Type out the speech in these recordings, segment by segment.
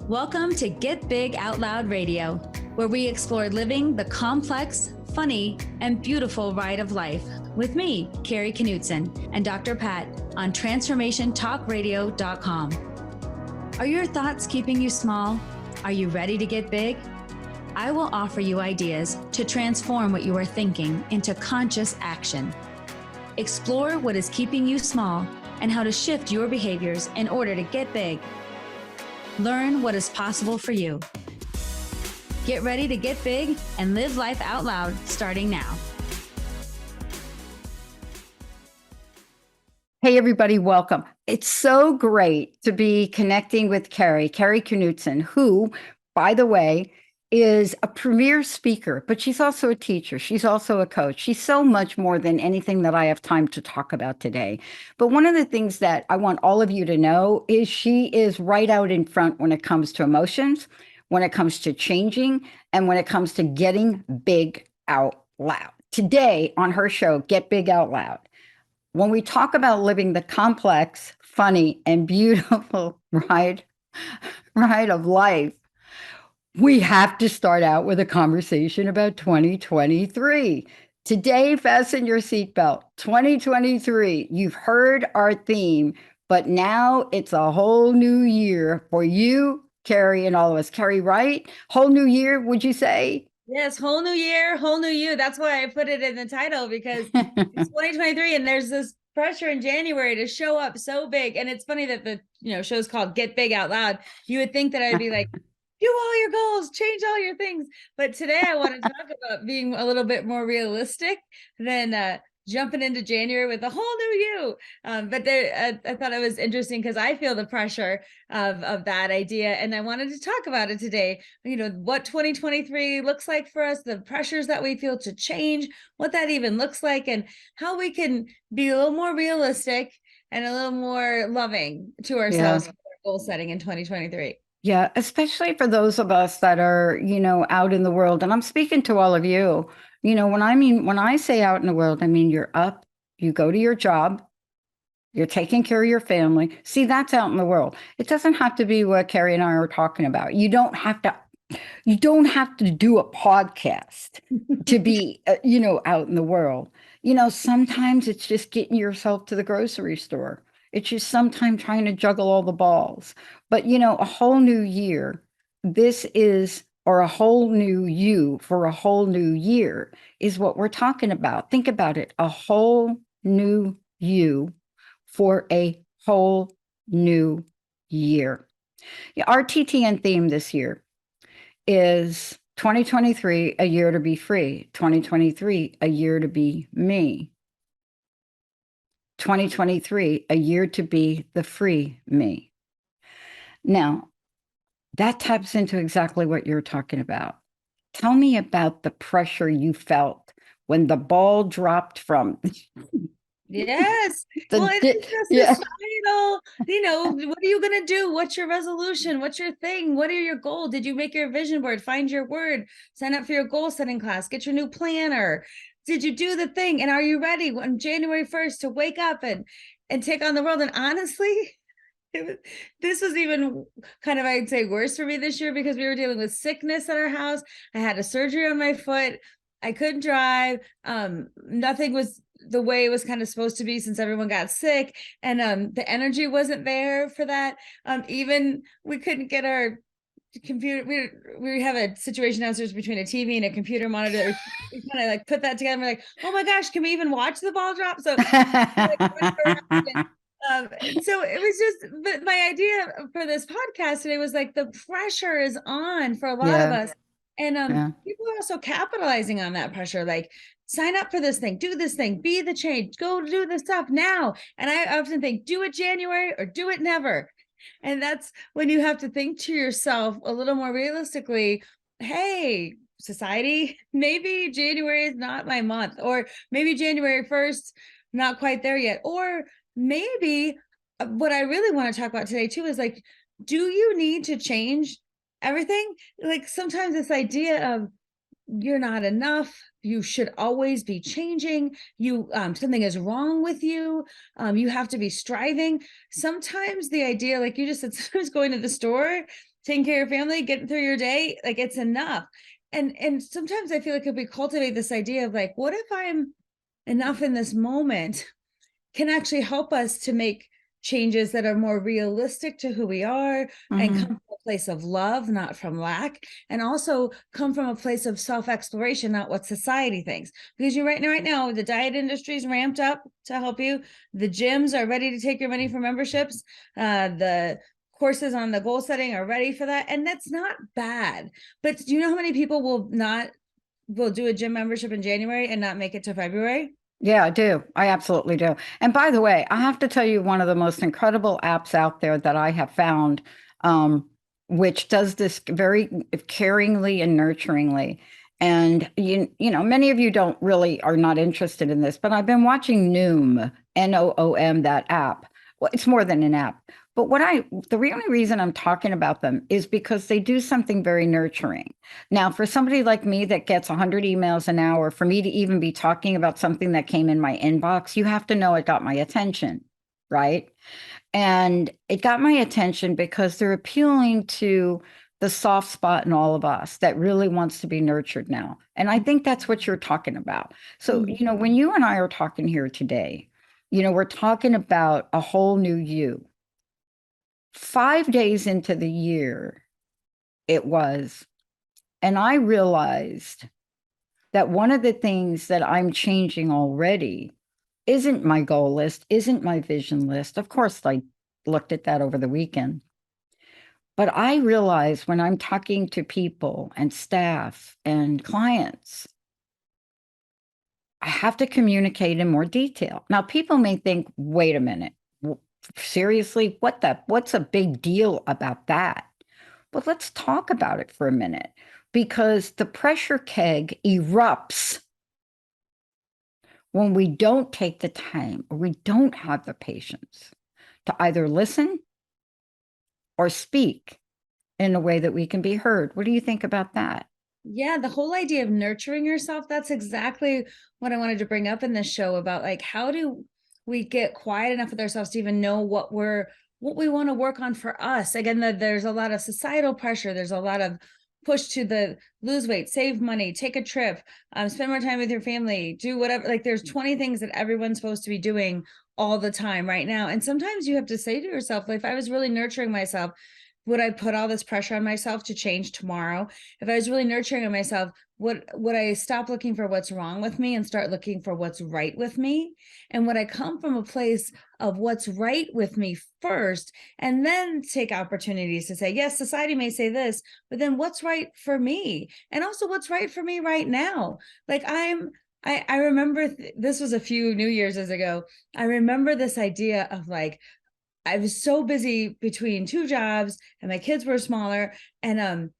Welcome to Get Big Out Loud Radio, where we explore living the complex, funny, and beautiful ride of life with me, Kari Knutson, and Dr. Pat on transformationtalkradio.com. Are your thoughts keeping you small? Are you ready to get big? I will offer you ideas to transform what you are thinking into conscious action. Explore what is keeping you small and how to shift your behaviors in order to get big. Learn what is possible for you. Get ready to get big and live life out loud starting now. Hey, everybody, welcome. It's so great to be connecting with Kari Knutson, who, by the way, is a premier speaker, but she's also a teacher. She's also a coach. She's so much more than anything that I have time to talk about today. But one of the things that I want all of you to know is she is right out in front when it comes to emotions, when it comes to changing, and when it comes to getting big out loud. Today on her show, Get Big Out Loud, when we talk about living the complex, funny, and beautiful ride of life, we have to start out with a conversation about 2023. Today, fasten your seatbelt. 2023, you've heard our theme, but now it's a whole new year for you, Kari, and all of us. Kari, right? Whole new year, would you say? Yes, whole new year, whole new you. That's why I put it in the title, because it's 2023 and there's this pressure in January to show up so big. And it's funny that the show's called Get Big Out Loud. You would think that I'd be like, do all your goals, change all your things. But today I want to talk about being a little bit more realistic than jumping into January with a whole new you. But I thought it was interesting because I feel the pressure of that idea. And I wanted to talk about it today. What 2023 looks like for us, the pressures that we feel to change, what that even looks like, and how we can be a little more realistic and a little more loving to ourselves for goal setting in 2023. Yeah, especially for those of us that are, out in the world. And I'm speaking to all of you. When I say out in the world, I mean, you're up, you go to your job, you're taking care of your family. See, that's out in the world. It doesn't have to be what Kari and I are talking about. You don't have to do a podcast to be, out in the world. Sometimes it's just getting yourself to the grocery store. It's just sometimes trying to juggle all the balls. But, a whole new year, or a whole new you for a whole new year is what we're talking about. Think about it. A whole new you for a whole new year. Yeah, our TTN theme this year is 2023, a year to be free. 2023, a year to be me. 2023, a year to be the free me. Now, that taps into exactly what you're talking about. Tell me about the pressure you felt when the ball dropped from. Yes. It's just societal. What are you going to do? What's your resolution? What's your thing? What are your goals? Did you make your vision board? Find your word, sign up for your goal setting class, get your new planner. Did you do the thing? And are you ready on January 1st to wake up and take on the world? And honestly, this was even kind of, I'd say, worse for me this year because we were dealing with sickness at our house. I had a surgery on my foot. I couldn't drive. Nothing was the way it was kind of supposed to be since everyone got sick. And the energy wasn't there for that. Even we couldn't get our computer. We have a situation downstairs between a TV and a computer monitor. We kind of like put that together. We're like, oh my gosh, can we even watch the ball drop? So so it was just, but my idea for this podcast today was like the pressure is on for a lot of us. And people are also capitalizing on that pressure, like sign up for this thing, do this thing, be the change, go do this stuff now. And I often think, do it January or do it never. And that's when you have to think to yourself a little more realistically, hey, society, maybe January is not my month, or maybe January 1st, not quite there yet. Or maybe what I really want to talk about today too is like, do you need to change everything? Like sometimes this idea of you're not enough, you should always be changing, you something is wrong with you, you have to be striving. Sometimes the idea, like you just said, sometimes going to the store, taking care of your family, getting through your day, like it's enough. And sometimes I feel like if we cultivate this idea of like, what if I'm enough in this moment, can actually help us to make changes that are more realistic to who we are, and come from a place of love, not from lack, and also come from a place of self-exploration, not what society thinks. Because you're right now, the diet industry is ramped up to help you. The gyms are ready to take your money for memberships. The courses on the goal setting are ready for that. And that's not bad. But do you know how many people will do a gym membership in January and not make it to February? Yeah, I do. I absolutely do. And by the way, I have to tell you one of the most incredible apps out there that I have found, which does this very caringly and nurturingly. And many of you don't really are not interested in this, but I've been watching Noom, Noom, that app. Well, it's more than an app. But the only reason I'm talking about them is because they do something very nurturing. Now, for somebody like me that gets 100 emails an hour, for me to even be talking about something that came in my inbox, you have to know it got my attention, right? And it got my attention because they're appealing to the soft spot in all of us that really wants to be nurtured now. And I think that's what you're talking about. So, when you and I are talking here today, we're talking about a whole new you. 5 days into the year, it was. And I realized that one of the things that I'm changing already isn't my goal list, isn't my vision list. Of course, I looked at that over the weekend. But I realize when I'm talking to people and staff and clients, I have to communicate in more detail. Now, people may think, wait a minute, seriously, what's a big deal about that? But let's talk about it for a minute, because the pressure keg erupts when we don't take the time or we don't have the patience to either listen or speak in a way that we can be heard. What do you think about that? Yeah, the whole idea of nurturing yourself, that's exactly what I wanted to bring up in this show about, like, how do we get quiet enough with ourselves to even know what we want to work on for us. Again, there's a lot of societal pressure. There's a lot of push to the lose weight, save money, take a trip, spend more time with your family, do whatever. Like, there's 20 things that everyone's supposed to be doing all the time right now. And sometimes you have to say to yourself, like, if I was really nurturing myself, would I put all this pressure on myself to change tomorrow? If I was really nurturing myself, would I stop looking for what's wrong with me and start looking for what's right with me? And would I come from a place of what's right with me first, and then take opportunities to say, yes, society may say this, but then what's right for me? And also what's right for me right now? Like, I remember this was a few New Year's ago. I remember this idea of, like, I was so busy between two jobs and my kids were smaller. And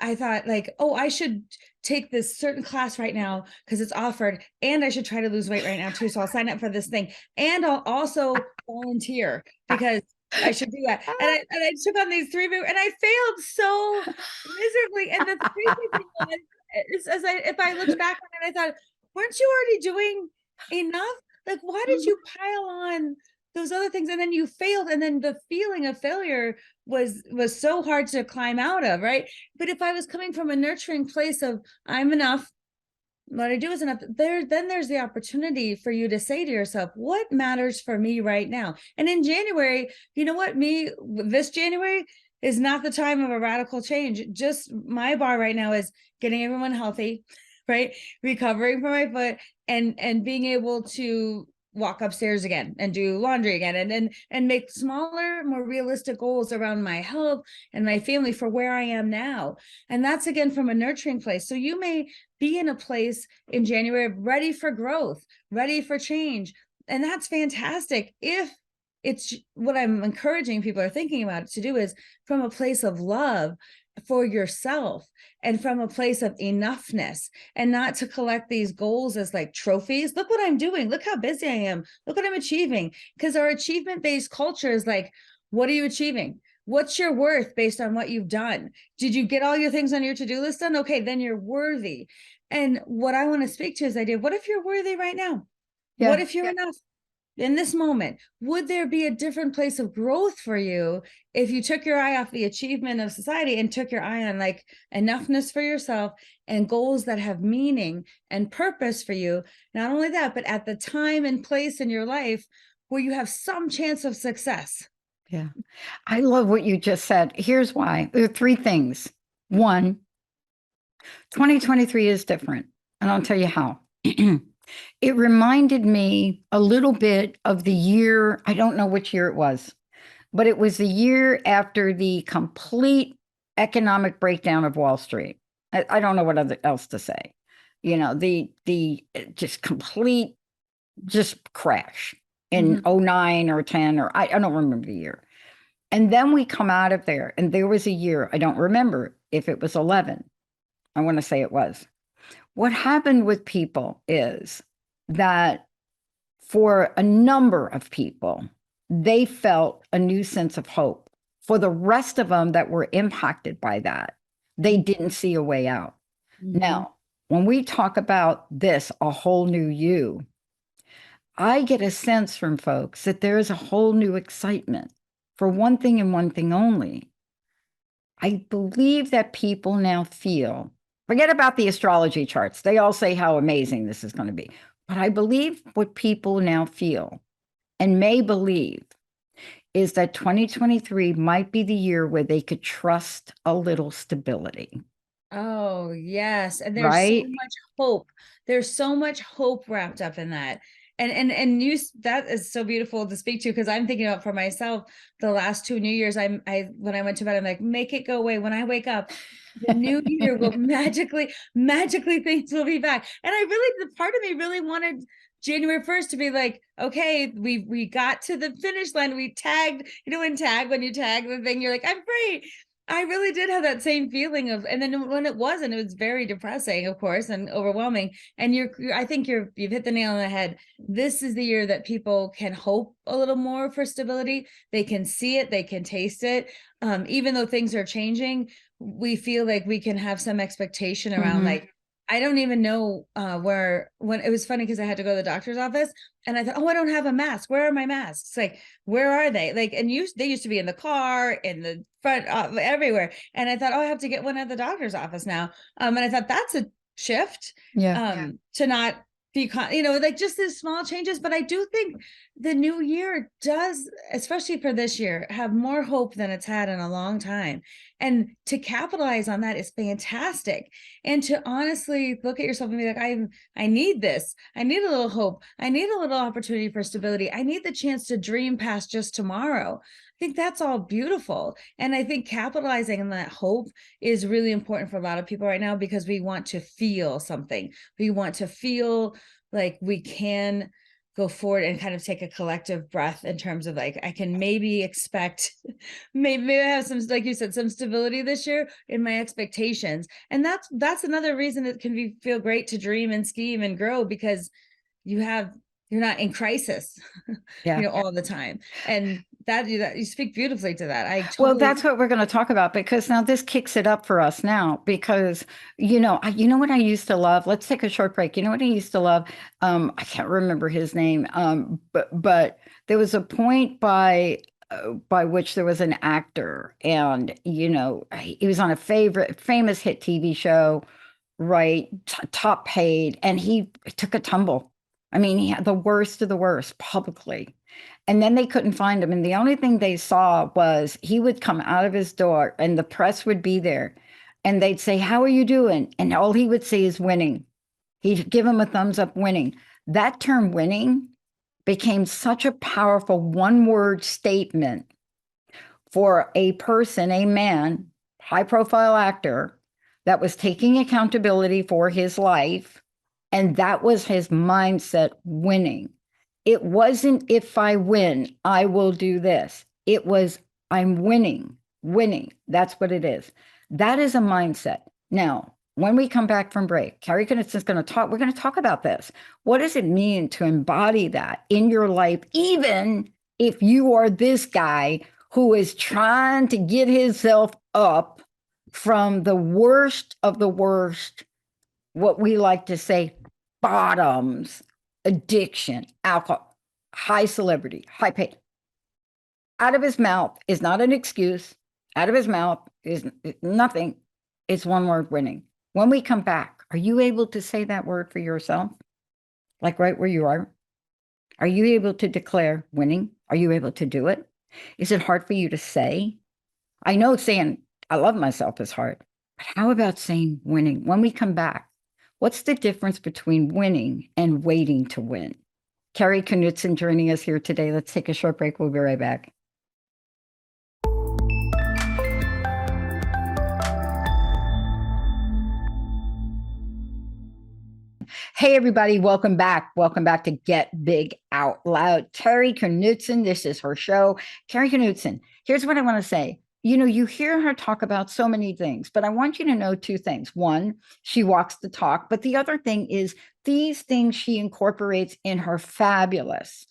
I thought, like, oh, I should take this certain class right now because it's offered. And I should try to lose weight right now too. So I'll sign up for this thing. And I'll also volunteer because I should do that. And I took on these three and I failed so miserably. And the crazy thing was, if I looked back on it, I thought, weren't you already doing enough? Like, why did you pile on those other things, and then you failed, and then the feeling of failure was so hard to climb out of, right? But if I was coming from a nurturing place of, I'm enough, what I do is enough, then there's the opportunity for you to say to yourself, what matters for me right now? And in January, you know what, this January is not the time of a radical change. Just my bar right now is getting everyone healthy, right? Recovering from my foot, and being able to walk upstairs again and do laundry again, and make smaller, more realistic goals around my health and my family for where I am now. And that's, again, from a nurturing place. So you may be in a place in January ready for growth, ready for change. And that's fantastic. If it's what I'm encouraging people are thinking about to do, is from a place of love for yourself and from a place of enoughness, and not to collect these goals as like trophies. Look what I'm doing. Look how busy I am. Look what I'm achieving. Because our achievement-based culture is like, what are you achieving? What's your worth based on what you've done? Did you get all your things on your to-do list done? Okay, then you're worthy. And what I want to speak to is the idea, what if you're worthy right now? What Yeah. if you're enough in this moment? Would there be a different place of growth for you if you took your eye off the achievement of society and took your eye on like enoughness for yourself and goals that have meaning and purpose for you? Not only that, but at the time and place in your life where you have some chance of success. Yeah. I love what you just said. Here's why. There are three things. One, 2023 is different, and I'll tell you how. It reminded me a little bit of the year, I don't know which year it was, but it was the year after the complete economic breakdown of Wall Street. I don't know what else to say. You know, the just complete just crash in '09 or 10, or I don't remember the year. And then we come out of there, and there was a year, I don't remember if it was 11. I want to say it was. What happened with people is that for a number of people, they felt a new sense of hope. For the rest of them that were impacted by that, they didn't see a way out. Now, when we talk about this, a whole new you, I get a sense from folks that there is a whole new excitement for one thing and one thing only. I believe that people now feel, forget about the astrology charts. They all say how amazing this is going to be. But I believe what people now feel and may believe is that 2023 might be the year where they could trust a little stability. Oh, yes. And there's so Right? much hope. There's so much hope wrapped up in that. And you, that is so beautiful to speak to, because I'm thinking about for myself the last two New Years. I when I went to bed, I'm like, make it go away. When I wake up, the new year will magically things will be back. And I really, the part of me really wanted January 1st to be like, okay, we got to the finish line. We tagged, when you tag the thing, you're like, I'm free. I really did have that same feeling of, and then when it wasn't, it was very depressing, of course, and overwhelming. And I think you've hit the nail on the head. This is the year that people can hope a little more for stability. They can see it, they can taste it. Even though things are changing, we feel like we can have some expectation around like, I don't even know when it was funny because I had to go to the doctor's office and I thought, oh, I don't have a mask. Where are my masks? Like, where are they? Like, and they used to be in the car, in the front, everywhere. And I thought, oh, I have to get one at the doctor's office now. And I thought that's a shift. Yeah. To not be, like just these small changes. But I do think the new year does, especially for this year, have more hope than it's had in a long time. And to capitalize on that is fantastic. And to honestly look at yourself and be like, I need this. I need a little hope. I need a little opportunity for stability. I need the chance to dream past just tomorrow. I think that's all beautiful. And I think capitalizing on that hope is really important for a lot of people right now, because we want to feel something. We want to feel like we can go forward and kind of take a collective breath in terms of like, I can maybe expect, maybe I have some, like you said, some stability this year in my expectations. And that's another reason it can feel great to dream and scheme and grow, because you're not in crisis, Yeah. all the time. And that you speak beautifully to that. Well, that's what we're going to talk about, because now this kicks it up for us now, because you know what I used to love. Let's take a short break. You know what I used to love? I can't remember his name. But there was a point by which there was an actor, and he was on a famous hit TV show, right? Top paid, and he took a tumble. I mean, he had the worst of the worst publicly. And then they couldn't find him. And the only thing they saw was he would come out of his door and the press would be there. And they'd say, "How are you doing?" And all he would say is winning. He'd give him a thumbs up, winning. That term winning became such a powerful one-word statement for a person, a man, high-profile actor, that was taking accountability for his life. And that was his mindset, winning. It wasn't, if I win, I will do this. It was, I'm winning, winning. That's what it is. That is a mindset. Now, when we come back from break, Kari Knutson is going to talk, we're going to talk about this. What does it mean to embody that in your life, even if you are this guy who is trying to get himself up from the worst of the worst what we like to say, bottoms, addiction, alcohol, high celebrity, high pay. Out of his mouth is not an excuse. Out of his mouth is nothing. It's one word, winning. When we come back, are you able to say that word for yourself? Like right where you are? Are you able to declare winning? Are you able to do it? Is it hard for you to say? I know saying I love myself is hard, but how about saying winning? When we come back, what's the difference between winning and waiting to win? Kari Knutson joining us here today. Let's take a short break. We'll be right back. Hey, everybody, welcome back. Welcome back to Get Big Out Loud. Kari Knutson, this is her show. Kari Knutson, here's what I want to say. You know, you hear her talk about so many things, but I want you to know two things. One, she walks the talk, but the other thing is these things she incorporates in her fabulous,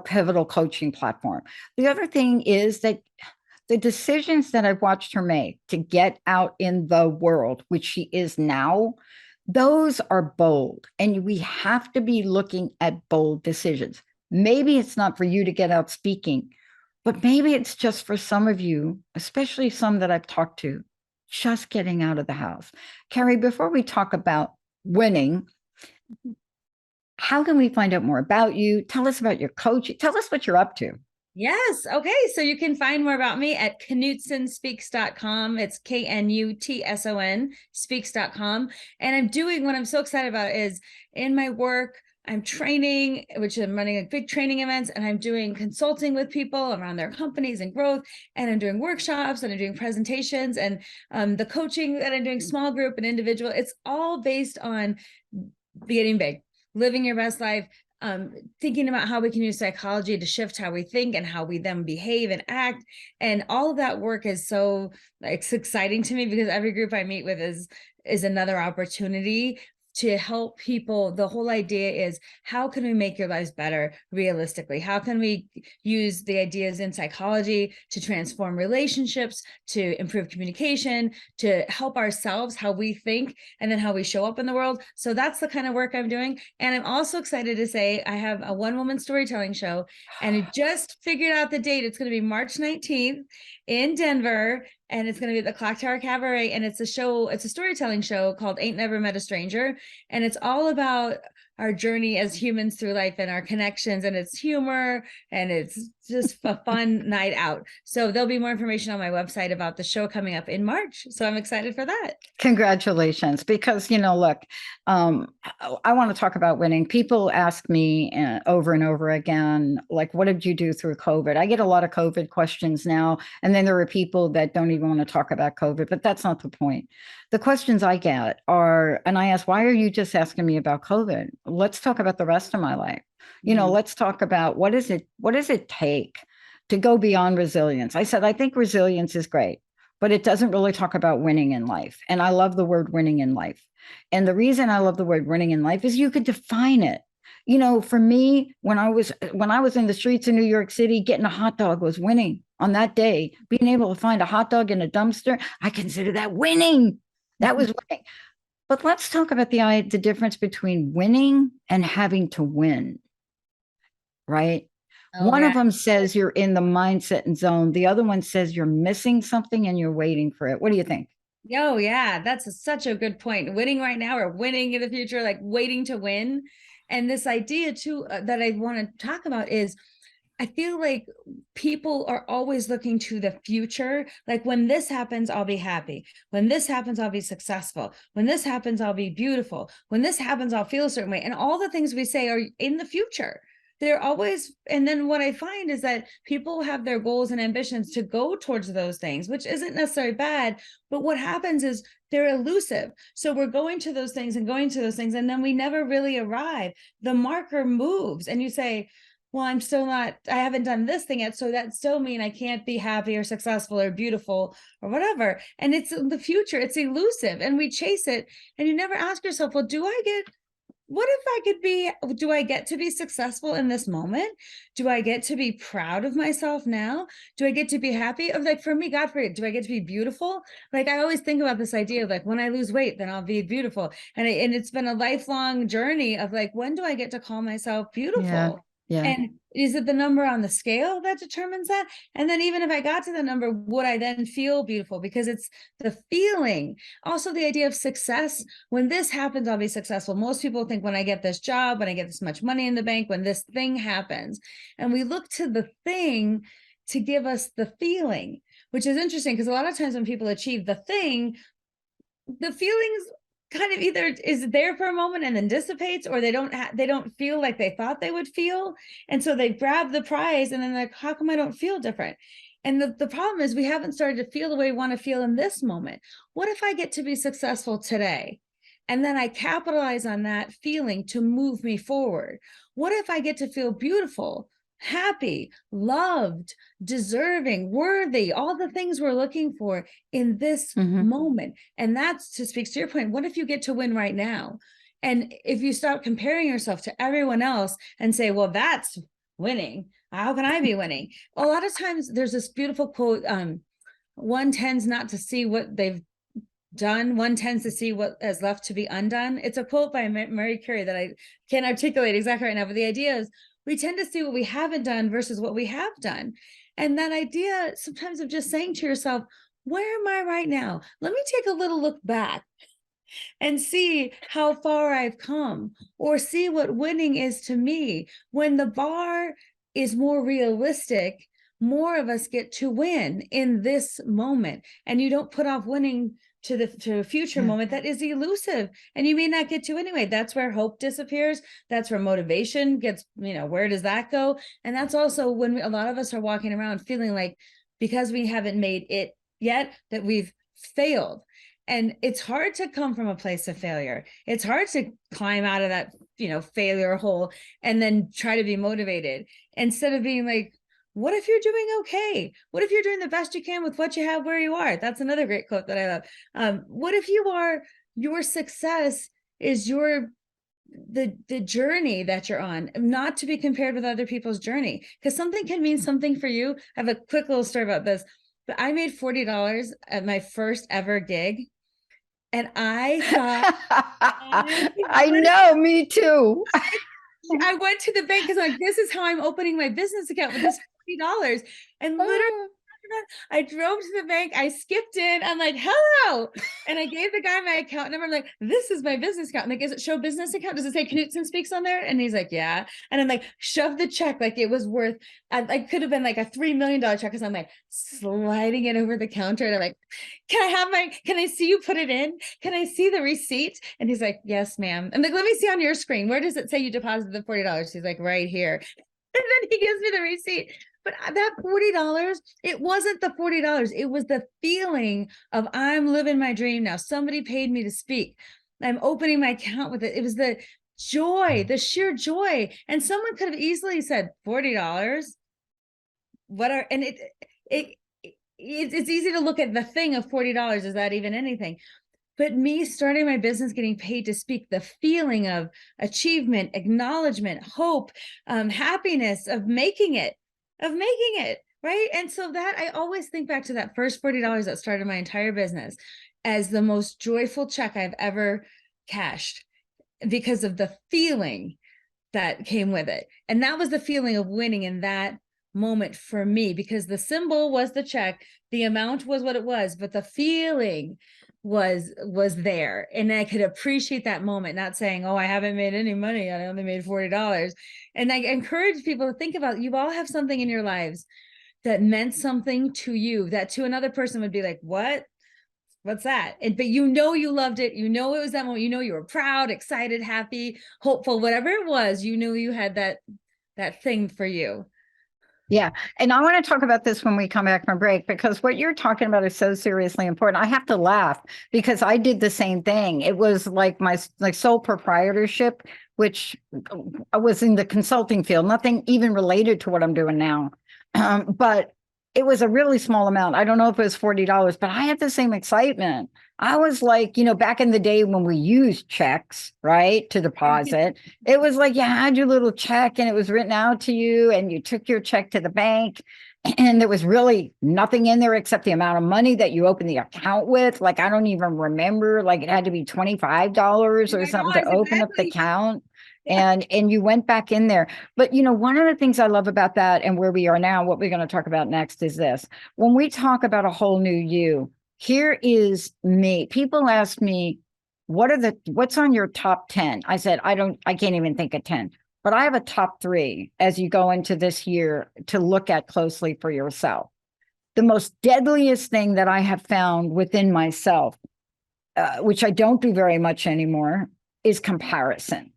pivotal coaching platform. The other thing is that the decisions that I've watched her make to get out in the world, which she is now, those are bold. And we have to be looking at bold decisions. Maybe it's not for you to get out speaking, but maybe it's just for some of you, especially some that I've talked to, just getting out of the house. Kari, before we talk about winning, how can we find out more about you? Tell us about your coaching. Tell us what you're up to. Yes. Okay. So you can find more about me at knutsonspeaks.com. It's KNUTSON speaks.com. And I'm doing what I'm so excited about is in my work, I'm training, which I'm running a big training events, and I'm doing consulting with people around their companies and growth. And I'm doing workshops and I'm doing presentations and the coaching that I'm doing, small group and individual. It's all based on getting big, living your best life, thinking about how we can use psychology to shift how we think and how we then behave and act. And all of that work is so exciting to me because every group I meet with is another opportunity to help people. The whole idea is how can we make your lives better realistically? How can we use the ideas in psychology to transform relationships, to improve communication, to help ourselves, how we think, and then how we show up in the world. So that's the kind of work I'm doing. And I'm also excited to say I have a one-woman storytelling show, and I just figured out the date. It's going to be March 19th in Denver, and it's going to be at the Clock Tower Cabaret. And it's a storytelling show called Ain't Never Met a Stranger. And it's all about our journey as humans through life and our connections, and it's humor, and it's just a fun night out. So there'll be more information on my website about the show coming up in March. So I'm excited for that. Congratulations. Because, look, I want to talk about winning. People ask me over and over again, like, what did you do through COVID? I get a lot of COVID questions now. And then there are people that don't even want to talk about COVID, but that's not the point. The questions I get are, and I ask, why are you just asking me about COVID? Let's talk about the rest of my life. Let's talk about what does it take to go beyond resilience? I said, I think resilience is great, but it doesn't really talk about winning in life. And I love the word winning in life. And the reason I love the word winning in life is you could define it. For me, when I was in the streets of New York City, getting a hot dog was winning. On that day, being able to find a hot dog in a dumpster, I consider that winning. That was winning. But let's talk about the difference between winning and having to win, right? One of them says you're in the mindset and zone. The other one says you're missing something and you're waiting for it. What do you think? Oh, yeah, that's such a good point. Winning right now or winning in the future, like waiting to win. And this idea too that I want to talk about is I feel like people are always looking to the future. Like when this happens, I'll be happy. When this happens, I'll be successful. When this happens, I'll be beautiful. When this happens, I'll feel a certain way. And all the things we say are in the future. They're always, and then what I find is that people have their goals and ambitions to go towards those things, which isn't necessarily bad, but what happens is they're elusive. So we're going to those things and going to those things, and then we never really arrive. The marker moves and you say, well, I haven't done this thing yet. So that still means I can't be happy or successful or beautiful or whatever. And it's in the future, it's elusive and we chase it. And you never ask yourself, well, do I get what if I could be, do I get to be successful in this moment? Do I get to be proud of myself now? Do I get to be happy? Of like, for me, God forbid, do I get to be beautiful? Like, I always think about this idea of like, when I lose weight, then I'll be beautiful. And it's been a lifelong journey of like, when do I get to call myself Yeah. beautiful? Yeah. And is it the number on the scale that determines that? And then even if I got to the number, would I then feel beautiful? Because it's the feeling. Also, the idea of success. When this happens, I'll be successful. Most people think when I get this job, when I get this much money in the bank, when this thing happens. And we look to the thing to give us the feeling, which is interesting because a lot of times when people achieve the thing, the feelings kind of either is there for a moment and then dissipates, or they don't feel like they thought they would feel, and so they grab the prize and then like, how come I don't feel different? And the problem is we haven't started to feel the way we want to feel in this moment. What if I get to be successful today and then I capitalize on that feeling to move me forward? What if I get to feel beautiful, happy, loved, deserving, worthy, all the things we're looking for in this moment? And that's, to speak to your point, what if you get to win right now? And if you stop comparing yourself to everyone else and say, well, that's winning, how can I be winning? A lot of times there's this beautiful quote, one tends not to see what they've done, one tends to see what is left to be undone. It's a quote by Mary Curie that I can't articulate exactly right now, but the idea is we tend to see what we haven't done versus what we have done. And that idea sometimes of just saying to yourself, where am I right now? Let me take a little look back and see how far I've come, or see what winning is to me. When the bar is more realistic, more of us get to win in this moment. And you don't put off winning to a future moment that is elusive and you may not get to anyway. That's where hope disappears. That's where motivation gets, where does that go? And that's also when a lot of us are walking around feeling like, because we haven't made it yet, that we've failed. And it's hard to come from a place of failure. It's hard to climb out of that, failure hole and then try to be motivated, instead of being like, what if you're doing okay? What if you're doing the best you can with what you have where you are? That's another great quote that I love. What if your success is the journey that you're on, not to be compared with other people's journey, because something can mean something for you. I have a quick little story about this, but I made $40 at my first ever gig. And I thought, I know, me too. I went to the bank because like, this is how I'm opening my business account with this $40. And literally, I drove to the bank. I skipped in. I'm like, hello. And I gave the guy my account number. I'm like, this is my business account. I'm like, is it show business account? Does it say Knutson Speaks on there? And he's like, yeah. And I'm like, shove the check. Like it was worth, I could have been like a $3 million check. Cause I'm like sliding it over the counter. And I'm like, can I see you put it in? Can I see the receipt? And he's like, yes, ma'am. I'm like, let me see on your screen. Where does it say you deposited the $40? He's like, right here. And then he gives me the receipt. But that $40, it wasn't the $40. It was the feeling of, I'm living my dream now. Somebody paid me to speak. I'm opening my account with it. It was the joy, the sheer joy. And someone could have easily said $40. It's easy to look at the thing of $40. Is that even anything? But me starting my business, getting paid to speak, the feeling of achievement, acknowledgement, hope, happiness of making it, right? And so that I always think back to that first $40 that started my entire business as the most joyful check I've ever cashed, because of the feeling that came with it. And that was the feeling of winning in that moment for me, because the symbol was the check, the amount was what it was, but the feeling was there, and I could appreciate that moment, not saying, oh, I haven't made any money, I only made $40. And I encourage people to think about, you all have something in your lives that meant something to you that to another person would be like, what's that? But you loved it, it was that moment, you were proud, excited, happy, hopeful, whatever it was, you had that thing for you. Yeah. And I want to talk about this when we come back from break, because what you're talking about is so seriously important. I have to laugh because I did the same thing. It was like my sole proprietorship, which I was in the consulting field, nothing even related to what I'm doing now. But it was a really small amount. I don't know if it was $40, but I had the same excitement I was like, back in the day when we used checks, right, to deposit, it was like you had your little check and it was written out to you and you took your check to the bank and there was really nothing in there except the amount of money that you opened the account with. Like, I don't even remember, like it had to be $25 or something to open up the account. And you went back in there. But, one of the things I love about that and where we are now, what we're going to talk about next is this. When we talk about a whole new you, here is me. People ask me, what's on your top 10? I said, I can't even think of 10, but I have a top 3 as you go into this year to look at closely for yourself. The most deadliest thing that I have found within myself, which I don't do very much anymore, is comparison.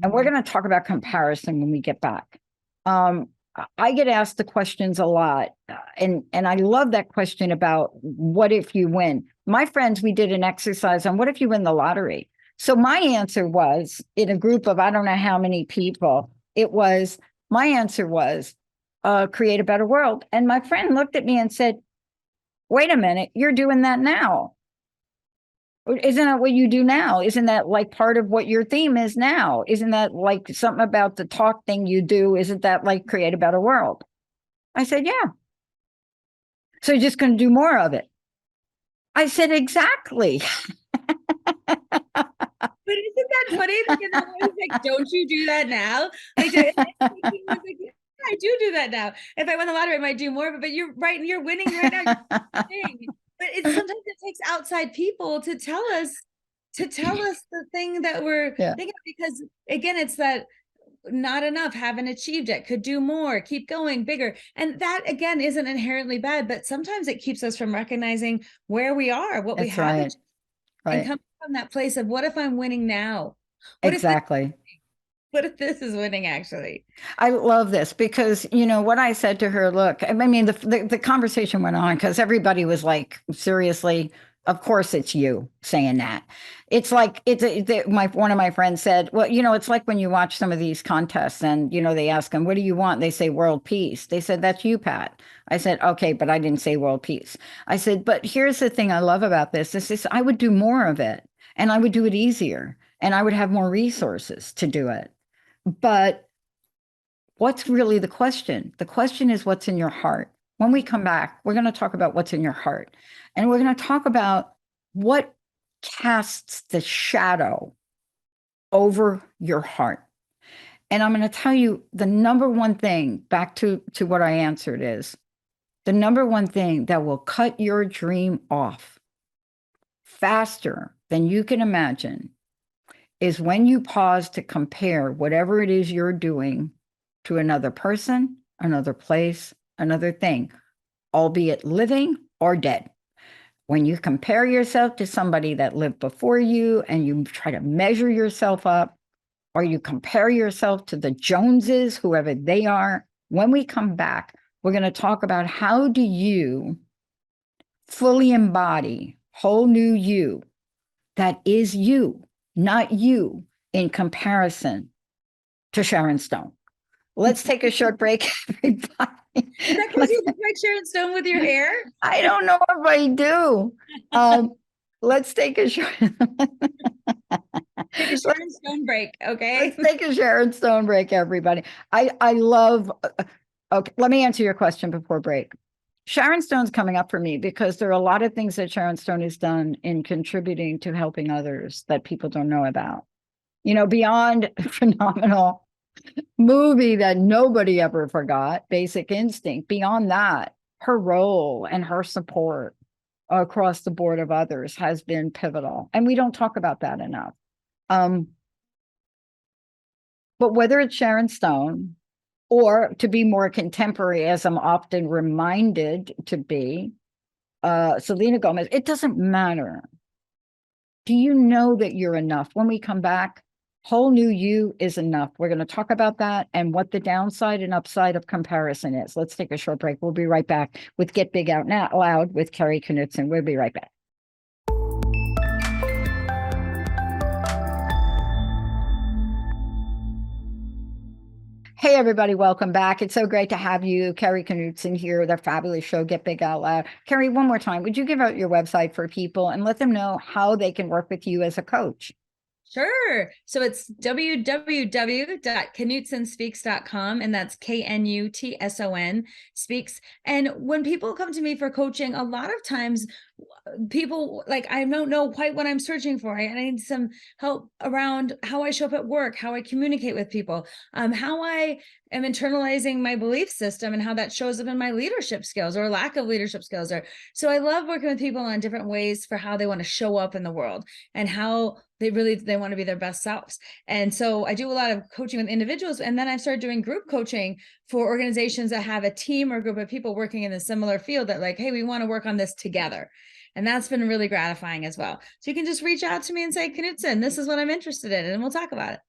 And we're going to talk about comparison when we get back. I get asked the questions a lot, and I love that question about what if you win? My friends, we did an exercise on what if you win the lottery? So my answer was, in a group of I don't know how many people, my answer was create a better world. And my friend looked at me and said, wait a minute, you're doing that now. Isn't that what you do now? Isn't that like part of what your theme is now? Isn't that like something about the talk thing you do? Isn't that like create a better world? I said, yeah. So you're just going to do more of it. I said, exactly. But isn't that funny? Like, don't you do that now? Like, I do that now. If I won the lottery, I might do more of it. But you're right. You're winning right now. But sometimes it takes outside people to tell us the thing that we're thinking, because again, it's that not enough, haven't achieved it, could do more, keep going bigger. And that again isn't inherently bad, but sometimes it keeps us from recognizing where we are, what we have, and come from that place of what if I'm winning now? Exactly. What if this is winning, actually? I love this because, what I said to her, look, I mean, the conversation went on because everybody was like, seriously, of course it's you saying that. It's like, one of my friends said, well, it's like when you watch some of these contests and, they ask them, what do you want? They say world peace. They said, that's you, Pat. I said, okay, but I didn't say world peace. I said, but here's the thing I love about this. I would do more of it and I would do it easier and I would have more resources to do it. But what's really the question? The question is what's in your heart. When we come back, we're going to talk about what's in your heart. And we're going to talk about what casts the shadow over your heart. And I'm going to tell you the number one thing, back to what I answered, is the number one thing that will cut your dream off faster than you can imagine is when you pause to compare whatever it is you're doing to another person, another place, another thing, albeit living or dead. When you compare yourself to somebody that lived before you and you try to measure yourself up, or you compare yourself to the Joneses, whoever they are, when we come back, we're going to talk about how do you fully embody whole new you that is you, not you, in comparison to Sharon Stone. Let's take a short break, everybody. Is that because you look like Sharon Stone with your hair? I don't know if I do. Let's take a short Sharon Stone break, okay? Let's take a Sharon Stone break, everybody. I love, okay, let me answer your question before break. Sharon Stone's coming up for me because there are a lot of things that Sharon Stone has done in contributing to helping others that people don't know about. Beyond phenomenal movie that nobody ever forgot, Basic Instinct, beyond that, her role and her support across the board of others has been pivotal. And we don't talk about that enough. But whether it's Sharon Stone, or to be more contemporary, as I'm often reminded to be, Selena Gomez, it doesn't matter. Do you know that you're enough? When we come back, whole new you is enough. We're going to talk about that and what the downside and upside of comparison is. Let's take a short break. We'll be right back with Get Big Out Now Loud with Kari Knutson. We'll be right back. Hey, everybody, welcome back. It's so great to have you, Kari Knutson here, the fabulous show, Get Big Out Loud. Kari, one more time, would you give out your website for people and let them know how they can work with you as a coach? Sure. So it's www.knutsonspeaks.com, and that's Knutson speaks. And when people come to me for coaching, a lot of times people like, I don't know quite what I'm searching for. I need some help around how I show up at work, how I communicate with people, how I am internalizing my belief system and how that shows up in my leadership skills or lack of leadership skills. Or so I love working with people on different ways for how they want to show up in the world and how they want to be their best selves. And so I do a lot of coaching with individuals, and then I started doing group coaching for organizations that have a team or a group of people working in a similar field that like, hey, we want to work on this together. And that's been really gratifying as well. So you can just reach out to me and say, Knutson, this is what I'm interested in, and we'll talk about it.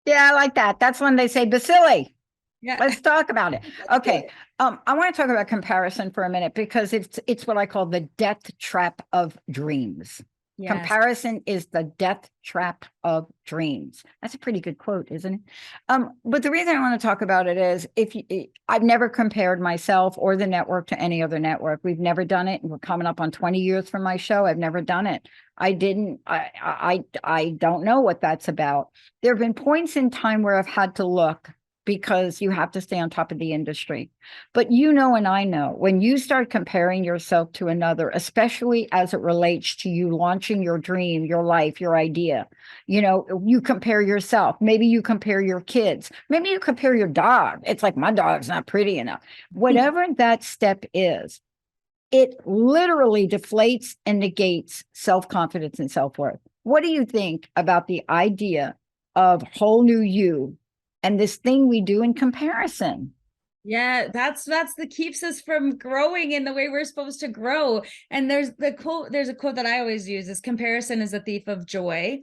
Yeah, I like that. That's when they say, Baccili. Yeah. Let's talk about it. Okay. I want to talk about comparison for a minute because it's what I call the death trap of dreams. Yes. Comparison is the death trap of dreams. That's a pretty good quote, isn't it? But the reason I want to talk about it is I've never compared myself or the network to any other network. We've never done it. We're coming up on 20 years from my show. I've never done it. I don't know what that's about. There have been points in time where I've had to look because you have to stay on top of the industry. But you know, and I know, when you start comparing yourself to another, especially as it relates to you launching your dream, your life, your idea, you know, you compare yourself. Maybe you compare your kids. Maybe you compare your dog. It's like, my dog's not pretty enough. Whatever that step is, it literally deflates and negates self-confidence and self-worth. What do you think about the idea of whole new you and this thing we do in comparison? Yeah, that's that keeps us from growing in the way we're supposed to grow. And there's a quote that I always use is, comparison is a thief of joy.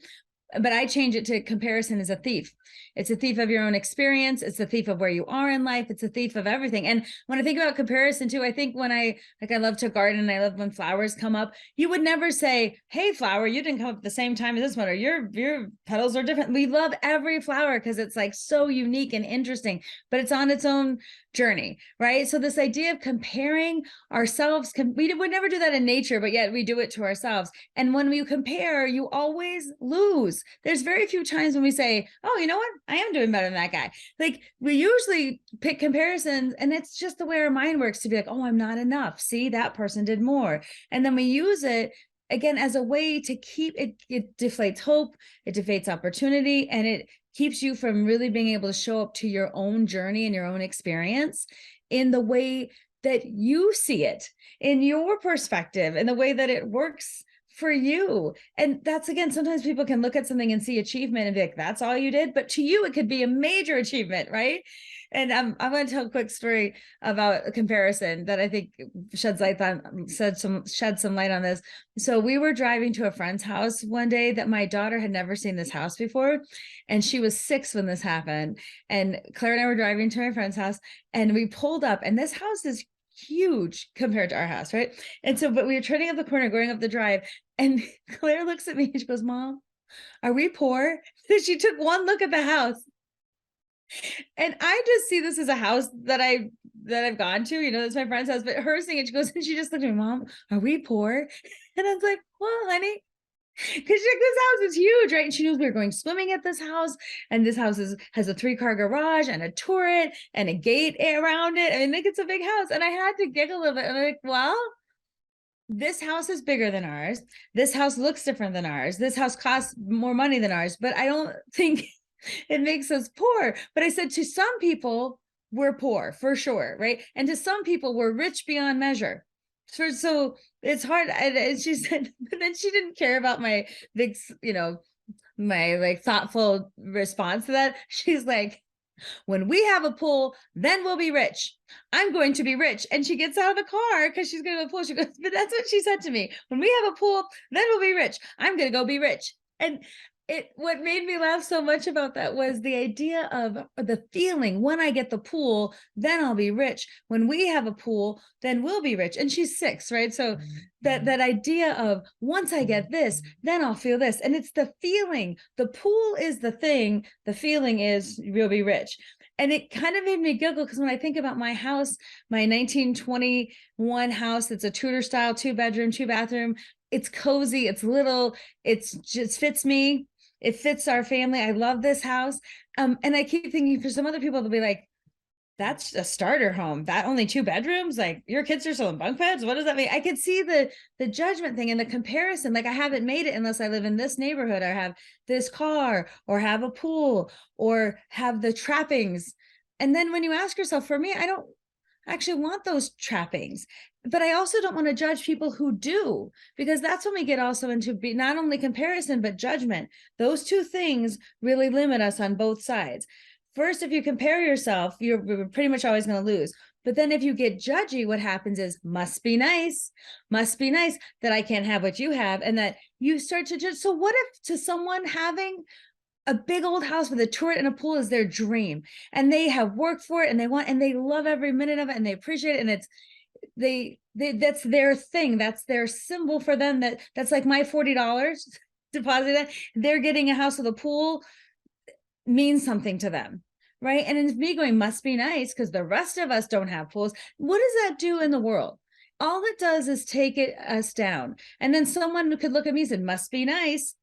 But I change it to, comparison is a thief. It's a thief of your own experience. It's a thief of where you are in life. It's a thief of everything. And when I think about comparison too, I think when I love to garden and I love when flowers come up, you would never say, hey, flower, you didn't come up at the same time as this one, or your petals are different. We love every flower because it's like so unique and interesting, but it's on its own journey, right? So this idea of comparing ourselves, we would never do that in nature, but yet we do it to ourselves. And when we compare, you always lose. There's very few times when we say, oh, you know what? I am doing better than that guy. Like, we usually pick comparisons, and it's just the way our mind works to be like, oh, I'm not enough. See, that person did more. And then we use it again as a way to keep it. It deflates hope, it deflates opportunity, and it keeps you from really being able to show up to your own journey and your own experience in the way that you see it, in your perspective, in the way that it works for you. And that's, again, sometimes people can look at something and see achievement and be like, that's all you did. But to you, it could be a major achievement, right? And I'm going to tell a quick story about a comparison that I think shed some light on this. So we were driving to a friend's house one day that my daughter had never seen this house before. And she was 6 when this happened. And Claire and I were driving to my friend's house, and we pulled up, and this house is huge compared to our house, right? And so, but we were turning up the corner, going up the drive, and Claire looks at me and she goes, Mom, are we poor? She took one look at the house. And I just see this as a house that I've gone to, you know, that's my friend's house, but her seeing it, she goes, and she just looked at me, Mom, are we poor? And I was like, well, honey, because this house is huge, right? And she knows we were going swimming at this house, and this house has a 3-car garage and a turret and a gate around it. I mean, like, it's a big house. And I had to giggle a little bit. I'm like, well, this house is bigger than ours. This house looks different than ours. This house costs more money than ours, but I don't think it makes us poor. But I said, to some people, we're poor for sure, right? And to some people, we're rich beyond measure. So it's hard. And she said, but then she didn't care about my big, you know, my like thoughtful response to that. She's like, when we have a pool, then we'll be rich. I'm going to be rich. And she gets out of the car because she's going to the pool. She goes, but that's what she said to me. When we have a pool, then we'll be rich. I'm going to go be rich. And What made me laugh so much about that was the idea of the feeling, when I get the pool, then I'll be rich. When we have a pool, then we'll be rich. And she's 6, right? So that idea of, once I get this, then I'll feel this. And it's the feeling. The pool is the thing, the feeling is we'll be rich. And it kind of made me giggle, because when I think about my house, my 1921 house, it's a Tudor style, 2-bedroom, 2-bathroom. It's cozy, it's little, it's just fits me. It fits our family. I love this house. And I keep thinking, for some other people, they'll be like, that's a starter home. That only 2 bedrooms? Like, your kids are still in bunk beds? What does that mean? I could see the judgment thing and the comparison. Like, I haven't made it unless I live in this neighborhood, or have this car, or have a pool, or have the trappings. And then when you ask yourself, for me, I don't actually want those trappings, but I also don't want to judge people who do, because that's when we get also into not only comparison but judgment. Those two things really limit us on both sides. First, if you compare yourself, you're pretty much always going to lose. But then if you get judgy, what happens is, must be nice that I can't have what you have, and that you start to judge. So what if, to someone, having a big old house with a turret and a pool is their dream, and they have worked for it, and they love every minute of it, and they appreciate it, and it's that's their thing, that's their symbol for them, that's like my $40 deposit. They're getting a house with a pool means something to them, right? And it's me going, must be nice, because the rest of us don't have pools. What does that do in the world? All it does is take us down. And then someone could look at me and say, must be nice,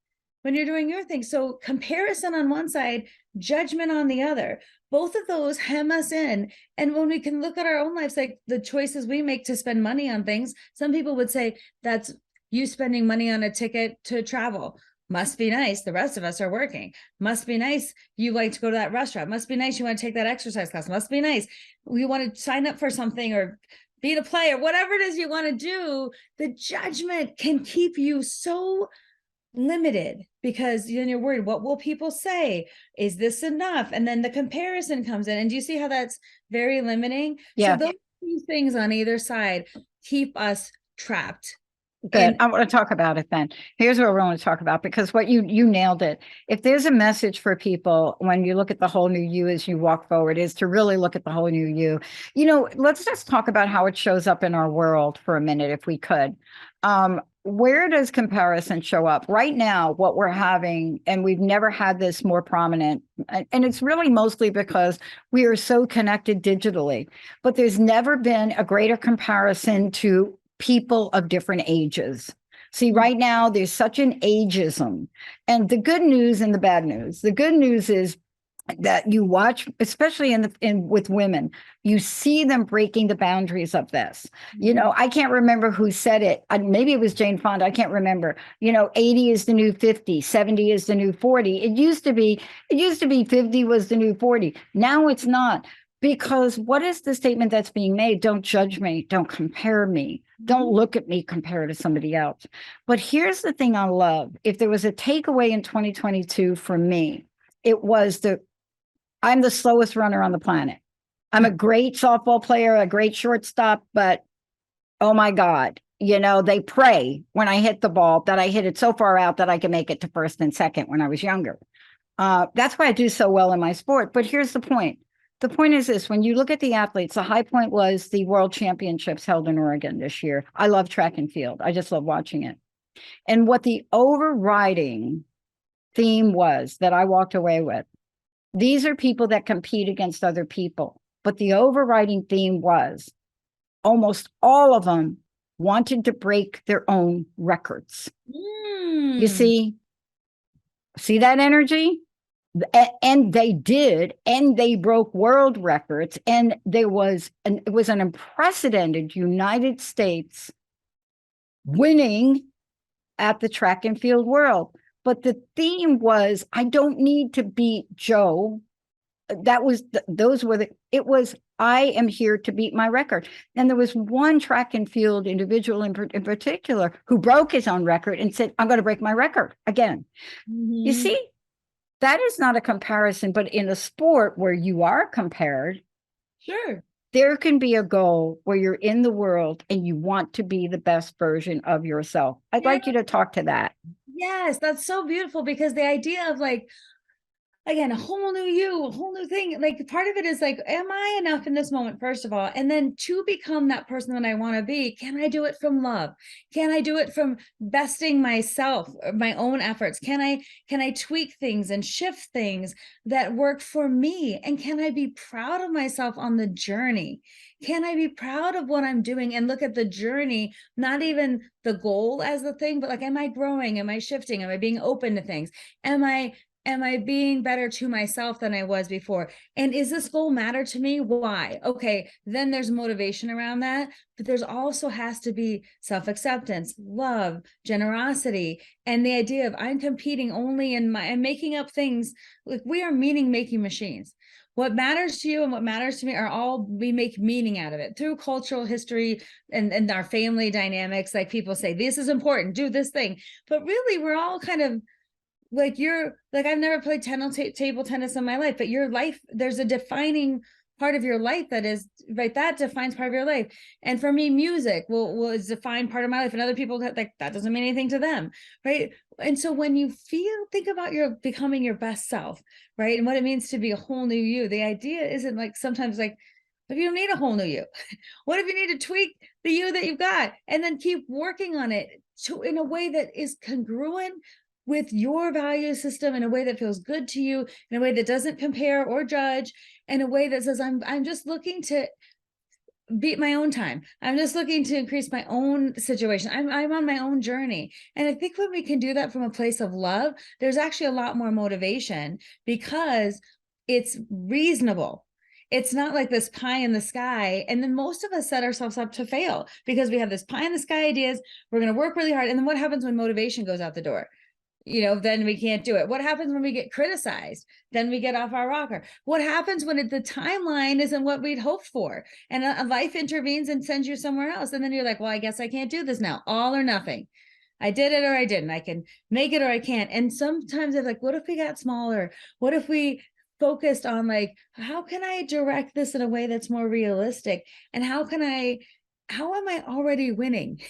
when you're doing your thing. So comparison on one side, judgment on the other, both of those hem us in. And when we can look at our own lives, like the choices we make to spend money on things, some people would say that's you spending money on a ticket to travel. Must be nice. The rest of us are working. Must be nice. You like to go to that restaurant. Must be nice. You want to take that exercise class. Must be nice. We want to sign up for something, or be a player, whatever it is you want to do. The judgment can keep you so limited, because then you're worried, what will people say? Is this enough? And then the comparison comes in. And do you see how that's very limiting? Yeah. So those two things on either side keep us trapped. Good. I want to talk about it then. Here's what we want to talk about, because what you nailed it. If there's a message for people when you look at the whole new you as you walk forward, is to really look at the whole new you. Let's just talk about how it shows up in our world for a minute, if we could. Where does comparison show up right now? What we're having, and we've never had this more prominent, and it's really mostly because we are so connected digitally, but there's never been a greater comparison to people of different ages. See, right now there's such an ageism, and the good news and the bad news. The good news is that you watch, especially with women, you see them breaking the boundaries of this. I can't remember who said it. Maybe it was Jane Fonda. I can't remember. 80 is the new 50, 70 is the new 40. It used to be 50 was the new 40. Now it's not. Because what is the statement that's being made? Don't judge me. Don't compare me. Don't look at me compared to somebody else. But here's the thing I love. If there was a takeaway in 2022 for me, it was I'm the slowest runner on the planet. I'm a great softball player, a great shortstop, but oh my God, they pray when I hit the ball that I hit it so far out that I can make it to first and second when I was younger. That's why I do so well in my sport. But here's the point. The point is this: when you look at the athletes, the high point was the World Championships held in Oregon this year. I love track and field. I just love watching it. And what the overriding theme was that I walked away with, these are people that compete against other people. But the overriding theme was almost all of them wanted to break their own records. You see that energy? And they did, and they broke world records, and it was an unprecedented United States winning at the track and field world. But the theme was, I don't need to beat Joe. It was, I am here to beat my record. And there was one track and field individual in particular who broke his own record and said, I'm going to break my record again. You see? That is not a comparison, but in a sport where you are compared, sure, there can be a goal where you're in the world and you want to be the best version of yourself. I'd like you to talk to that. Yes, that's so beautiful, because the idea of like, again, a whole new you, a whole new thing. Like part of it is like, am I enough in this moment, first of all? And then to become that person that I want to be, can I do it from love? Can I do it from besting myself, my own efforts? Can I tweak things and shift things that work for me? And can I be proud of myself on the journey? Can I be proud of what I'm doing and look at the journey, not even the goal as the thing, but like, am I growing? Am I shifting? Am I being open to things? Am I being better to myself than I was before? And is this goal matter to me? Why? Okay, then there's motivation around that, but there's also has to be self-acceptance, love, generosity, and the idea of I'm competing only in my, and making up things. Like we are meaning making machines. What matters to you and what matters to me are all, we make meaning out of it through cultural history and our family dynamics. Like people say, this is important, do this thing. But really, we're all kind of like, you're like, I've never played table tennis in my life, but your life, there's a defining part of your life that is right, that defines part of your life. And for me, music will define part of my life, and other people like that doesn't mean anything to them, right? And so when you think about your becoming your best self, right, and what it means to be a whole new you, the idea isn't like, sometimes like, if you don't need a whole new you, what if you need to tweak the you that you've got and then keep working on it to in a way that is congruent with your value system, in a way that feels good to you, in a way that doesn't compare or judge, in a way that says, I'm just looking to beat my own time. I'm just looking to increase my own situation. I'm on my own journey. And I think when we can do that from a place of love, there's actually a lot more motivation, because it's reasonable. It's not like this pie in the sky. And then most of us set ourselves up to fail because we have this pie in the sky ideas. We're going to work really hard. And then what happens when motivation goes out the door? Then we can't do it. What happens when we get criticized? Then we get off our rocker. What happens when the timeline isn't what we'd hoped for, and a life intervenes and sends you somewhere else? And then you're like, well, I guess I can't do this now. All or nothing. I did it or I didn't. I can make it or I can't. And sometimes it's like, what if we got smaller? What if we focused on like, how can I direct this in a way that's more realistic? And how am I already winning?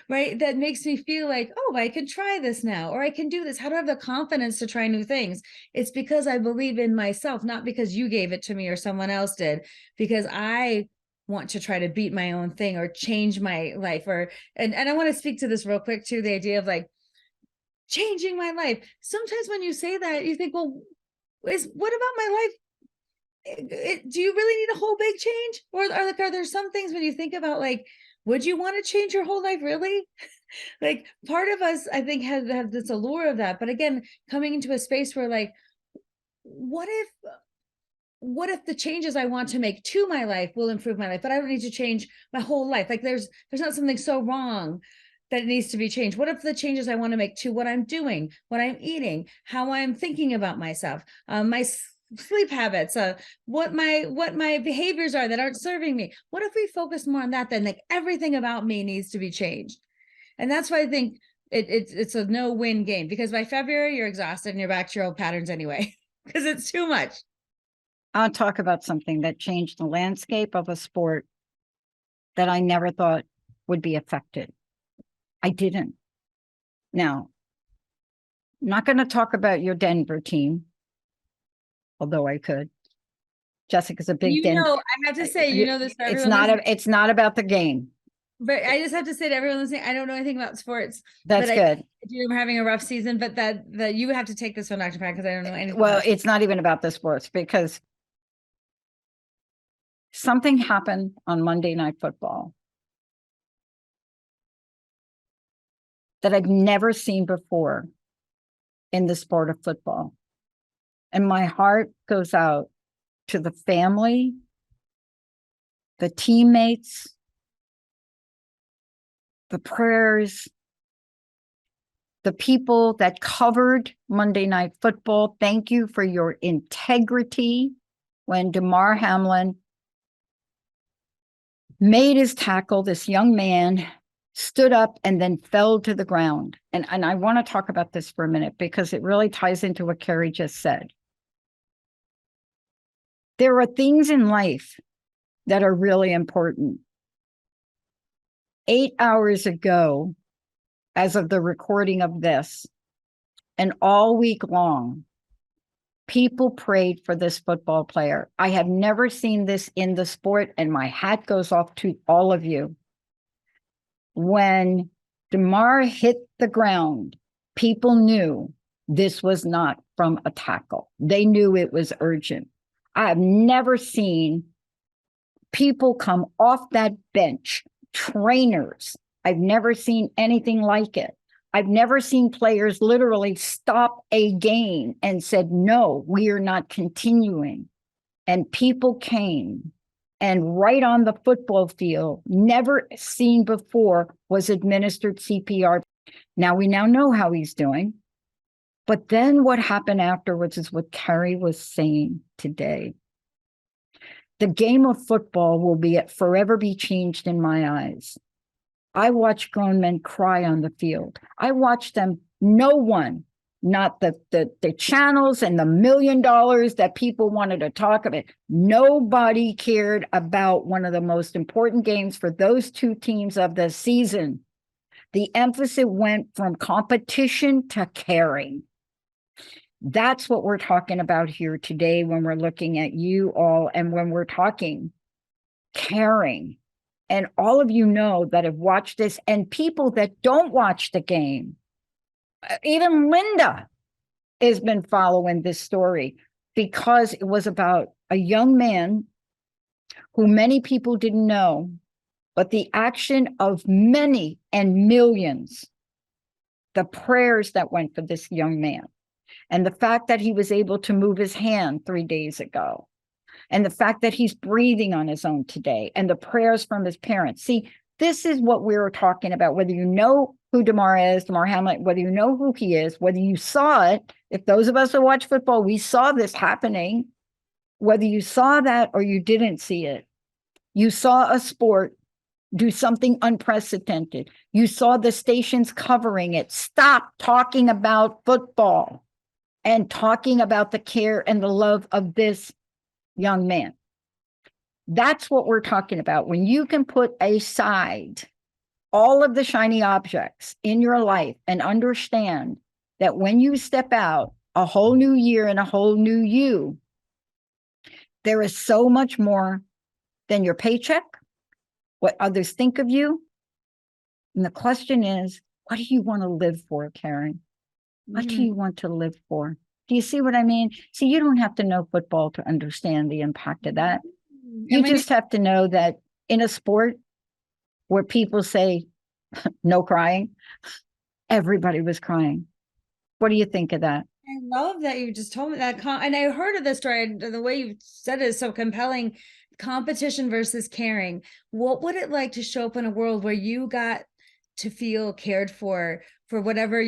Right? That makes me feel like, oh, I can try this now, or I can do this. How do I have the confidence to try new things? It's because I believe in myself, not because you gave it to me or someone else did, because I want to try to beat my own thing or change my life. And I want to speak to this real quick too, the idea of like changing my life. Sometimes when you say that, you think, well, what about my life? Do you really need a whole big change? Or are there some things when you think about like, would you want to change your whole life really? Like part of us, I think, have this allure of that. But again, coming into a space where like, what if the changes I want to make to my life will improve my life, but I don't need to change my whole life? Like there's not something so wrong that it needs to be changed. What if the changes I want to make to what I'm doing, what I'm eating, how I'm thinking about myself, my sleep habits, what my behaviors are that aren't serving me? What if we focus more on that? Then like everything about me needs to be changed. And that's why I think it's a no-win game, because by February you're exhausted and you're back to your old patterns anyway, because it's too much. I'll talk about something that changed the landscape of a sport that I never thought would be affected. I didn't. Now, I'm not going to talk about your Denver team, although I could. Jessica's a big Denver. I have to say, this. It's not about the game. But I just have to say to everyone listening, I don't know anything about sports. That's good. I do. I'm having a rough season, but that you have to take this one, Dr. Pat, because I don't know anything. Well, it's not even about the sports, because something happened on Monday Night Football that I've never seen before in the sport of football. And my heart goes out to the family, the teammates, the prayers, the people that covered Monday Night Football. Thank you for your integrity when Damar Hamlin made his tackle. This young man stood up and then fell to the ground. And I want to talk about this for a minute because it really ties into what Kari just said. There are things in life that are really important. 8 hours ago, as of the recording of this, And all week long, people prayed for this football player. I have never seen this in the sport, and my hat goes off to all of you. When DeMar hit the ground, people knew this was not from a tackle. They knew it was urgent. I have never seen people come off that bench, trainers. I've never seen anything like it. I've never seen players literally stop a game and said, no, we are not continuing. And people came, and right on the football field, never seen before, was administered CPR. Now we now know how he's doing. But then what happened afterwards is what Kari was saying today. The game of football will forever be changed in my eyes. I watch grown men cry on the field. I watch them, no one, not the channels and the $1 million that people wanted to talk about. Nobody cared about one of the most important games for those two teams of the season. The emphasis went from competition to caring. That's what we're talking about here today when we're looking at you all and when we're talking caring. And all of you know that have watched this, and people that don't watch the game, even Linda has been following this story because it was about a young man who many people didn't know, but the action of many and millions, the prayers that went for this young man, and the fact that he was able to move his hand 3 days ago, and the fact that he's breathing on his own today, and the prayers from his parents. See, this is what we were talking about, whether you know who DeMar is, Damar Hamlin, whether you know who he is, whether you saw it. If those of us who watch football, we saw this happening, whether you saw that or you didn't see it. You saw a sport do something unprecedented. You saw the stations covering it. Stop talking about football and talking about the care and the love of this young man. That's what we're talking about. When you can put aside all of the shiny objects in your life and understand that when you step out, a whole new year and a whole new you, there is so much more than your paycheck, what others think of you. And the question is, what do you want to live for, Karen? What do you want to live for? Do you see what I mean? See, you don't have to know football to understand the impact of that. You just have to know that in a sport where people say no crying, everybody was crying. What do you think of that? I love that you just told me that. And I heard of this story. The way you said it is so compelling. Competition versus caring. What would it like to show up in a world where you got to feel cared for whatever